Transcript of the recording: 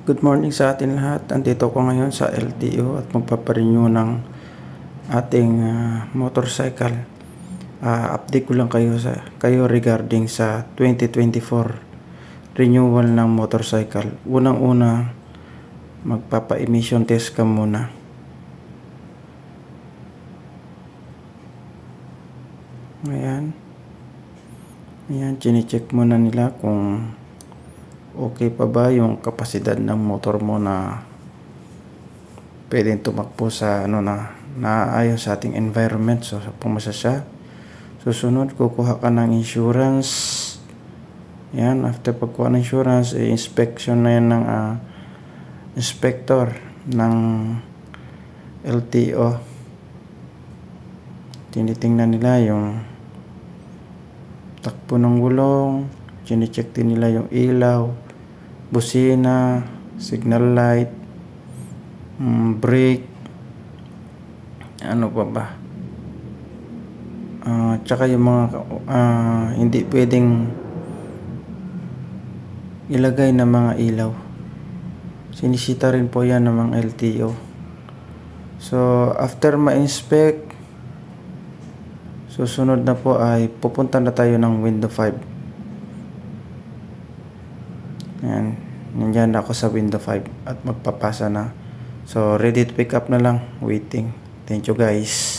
Good morning sa atin lahat. Andito ko ngayon sa LTO at magpaparenew ng ating motorcycle. Update ko lang kayo regarding sa 2024 renewal ng motorcycle. Unang-una, magpapa-emission test ka muna. Ayan, chine-check muna nila kung okay pa ba yung kapasidad ng motor mo na pwedeng tumakbo sa naayon sa ating environment. So pumasa siya. Susunod, kukuha ka ng insurance. Yan, after pagkuha ng insurance, inspection na yan ng inspector ng LTO. Tinitingnan nila yung takbo ng gulong, chine-check din nila yung ilaw, busina, signal light, brake, ano pa ba, tsaka yung mga hindi pwedeng ilagay na mga ilaw, sinisita rin po yan ng mga LTO. So after ma-inspect, susunod na po ay pupunta na tayo ng window 5. Ayan, nandiyan ako sa window 5 at magpapasa na. So ready to pick up na lang, waiting. Thank you guys.